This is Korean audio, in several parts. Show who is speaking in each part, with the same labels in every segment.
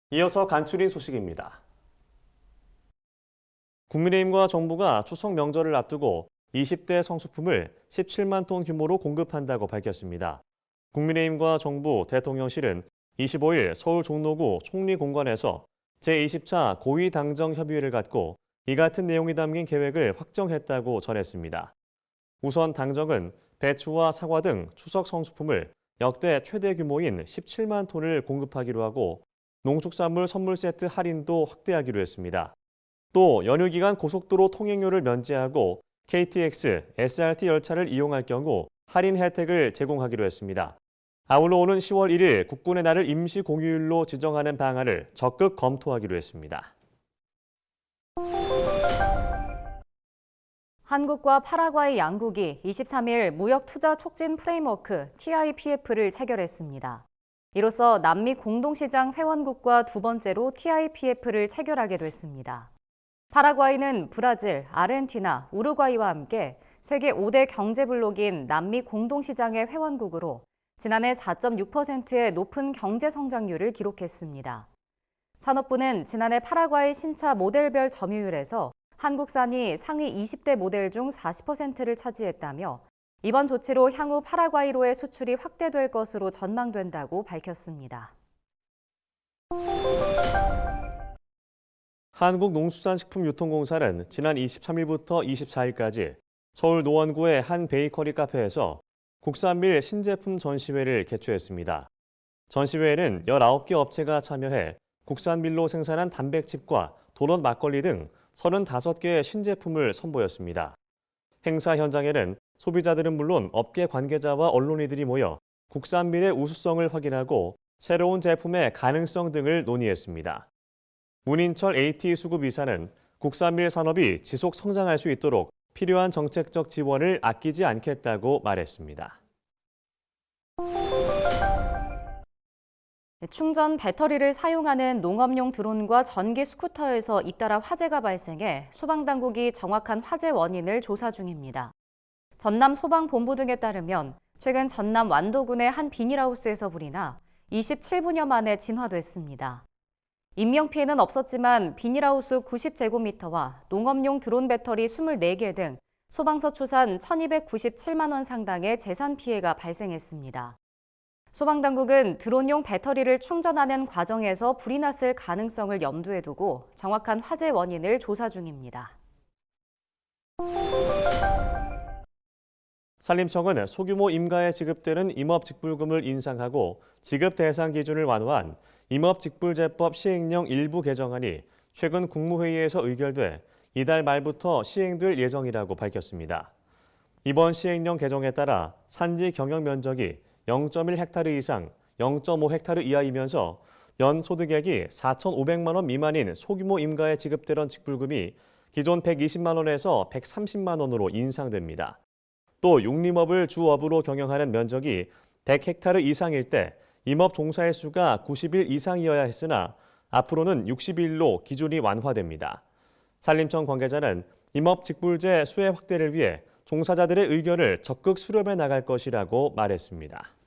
Speaker 1: 이어서 간추린 소식입니다. 국민의힘과 정부가 추석 명절을 앞두고 20대 성수품을 17만 톤 규모로 공급한다고 밝혔습니다. 국민의힘과 정부, 대통령실은 25일 서울 종로구 총리공관에서 제20차 고위당정협의회를 갖고 이 같은 내용이 담긴 계획을 확정했다고 전했습니다. 우선 당정은 배추와 사과 등 추석 성수품을 역대 최대 규모인 17만 톤을 공급하기로 하고 농축산물 선물 세트 할인도 확대하기로 했습니다. 또 연휴 기간 고속도로 통행료를 면제하고 KTX, SRT 열차를 이용할 경우 할인 혜택을 제공하기로 했습니다. 아울러 오는 10월 1일 국군의 날을 임시 공휴일로 지정하는 방안을 적극 검토하기로 했습니다.
Speaker 2: 한국과 파라과이 양국이 23일 무역 투자 촉진 프레임워크 TIPF를 체결했습니다. 이로써 남미 공동시장 회원국과 두 번째로 TIPF를 체결하게 됐습니다. 파라과이는 브라질, 아르헨티나, 우루과이와 함께 세계 5대 경제블록인 남미 공동시장의 회원국으로 지난해 4.6%의 높은 경제 성장률을 기록했습니다. 산업부는 지난해 파라과이 신차 모델별 점유율에서 한국산이 상위 20대 모델 중 40%를 차지했다며 이번 조치로 향후 파라과이로의 수출이 확대될 것으로 전망된다고 밝혔습니다.
Speaker 1: 한국농수산식품유통공사는 지난 23일부터 24일까지 서울 노원구의 한 베이커리 카페에서 국산밀 신제품 전시회를 개최했습니다. 전시회에는 19개 업체가 참여해 국산밀로 생산한 단백칩과 도넛 막걸리 등 35개의 신제품을 선보였습니다. 행사 현장에는 소비자들은 물론 업계 관계자와 언론인들이 모여 국산밀의 우수성을 확인하고 새로운 제품의 가능성 등을 논의했습니다. 문인철 AT 수급이사는 국산밀 산업이 지속 성장할 수 있도록 필요한 정책적 지원을 아끼지 않겠다고 말했습니다.
Speaker 2: 충전 배터리를 사용하는 농업용 드론과 전기 스쿠터에서 잇따라 화재가 발생해 소방당국이 정확한 화재 원인을 조사 중입니다. 전남 소방본부 등에 따르면 최근 전남 완도군의 한 비닐하우스에서 불이 나 27분여 만에 진화됐습니다. 인명피해는 없었지만 비닐하우스 90제곱미터와 농업용 드론 배터리 24개 등 소방서 추산 1,297만 원 상당의 재산 피해가 발생했습니다. 소방당국은 드론용 배터리를 충전하는 과정에서 불이 났을 가능성을 염두에 두고 정확한 화재 원인을 조사 중입니다.
Speaker 1: 산림청은 소규모 임가에 지급되는 임업직불금을 인상하고 지급 대상 기준을 완화한 임업직불제법 시행령 일부 개정안이 최근 국무회의에서 의결돼 이달 말부터 시행될 예정이라고 밝혔습니다. 이번 시행령 개정에 따라 산지 경영 면적이 0.1헥타르 이상, 0.5헥타르 이하이면서 연 소득액이 4,500만 원 미만인 소규모 임가에 지급되던 직불금이 기존 120만 원에서 130만 원으로 인상됩니다. 또 육림업을 주업으로 경영하는 면적이 100헥타르 이상일 때 임업 종사일 수가 90일 이상이어야 했으나 앞으로는 60일로 기준이 완화됩니다. 산림청 관계자는 임업직불제 수혜 확대를 위해 종사자들의 의견을 적극 수렴해 나갈 것이라고 말했습니다.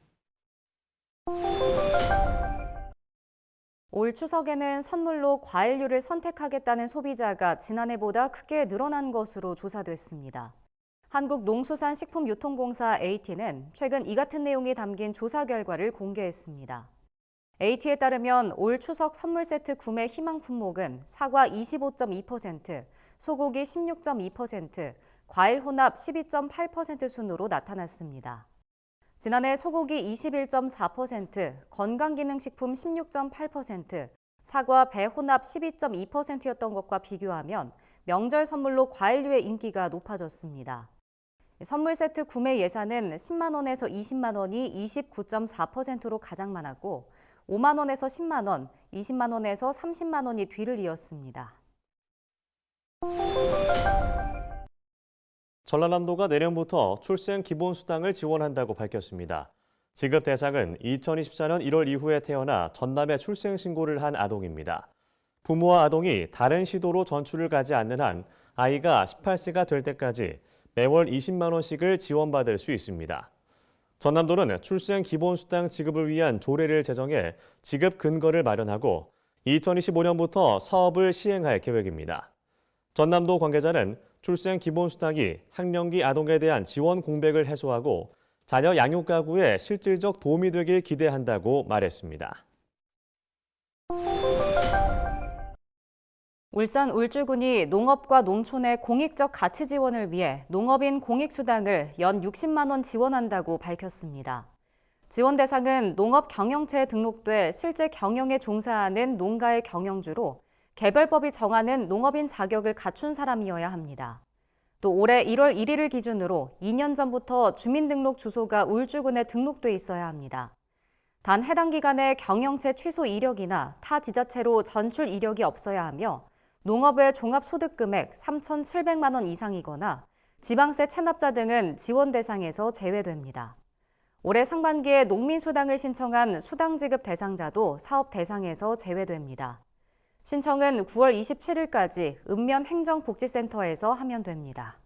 Speaker 2: 올 추석에는 선물로 과일류를 선택하겠다는 소비자가 지난해보다 크게 늘어난 것으로 조사됐습니다. 한국농수산식품유통공사 AT는 최근 이 같은 내용이 담긴 조사 결과를 공개했습니다. AT에 따르면 올 추석 선물 세트 구매 희망 품목은 사과 25.2%, 소고기 16.2%, 과일 혼합 12.8% 순으로 나타났습니다. 지난해 소고기 21.4%, 건강기능식품 16.8%, 사과, 배 혼합 12.2%였던 것과 비교하면 명절 선물로 과일류의 인기가 높아졌습니다. 선물 세트 구매 예산은 10만 원에서 20만 원이 29.4%로 가장 많았고 5만 원에서 10만 원, 20만 원에서 30만 원이 뒤를 이었습니다.
Speaker 1: 전라남도가 내년부터 출생 기본수당을 지원한다고 밝혔습니다. 지급 대상은 2024년 1월 이후에 태어나 전남에 출생 신고를 한 아동입니다. 부모와 아동이 다른 시도로 전출을 가지 않는 한 아이가 18세가 될 때까지 매월 20만 원씩을 지원받을 수 있습니다. 전남도는 출생 기본수당 지급을 위한 조례를 제정해 지급 근거를 마련하고 2025년부터 사업을 시행할 계획입니다. 전남도 관계자는 출생 기본수당이 학령기 아동에 대한 지원 공백을 해소하고 자녀 양육 가구에 실질적 도움이 되길 기대한다고 말했습니다.
Speaker 2: 울산 울주군이 농업과 농촌의 공익적 가치 지원을 위해 농업인 공익수당을 연 60만 원 지원한다고 밝혔습니다. 지원 대상은 농업 경영체에 등록돼 실제 경영에 종사하는 농가의 경영주로 개별법이 정하는 농업인 자격을 갖춘 사람이어야 합니다. 또 올해 1월 1일을 기준으로 2년 전부터 주민등록 주소가 울주군에 등록돼 있어야 합니다. 단 해당 기간에 경영체 취소 이력이나 타 지자체로 전출 이력이 없어야 하며 농업의 종합소득금액 3,700만 원 이상이거나 지방세 체납자 등은 지원 대상에서 제외됩니다. 올해 상반기에 농민수당을 신청한 수당지급 대상자도 사업 대상에서 제외됩니다. 신청은 9월 27일까지 읍면 행정복지센터에서 하면 됩니다.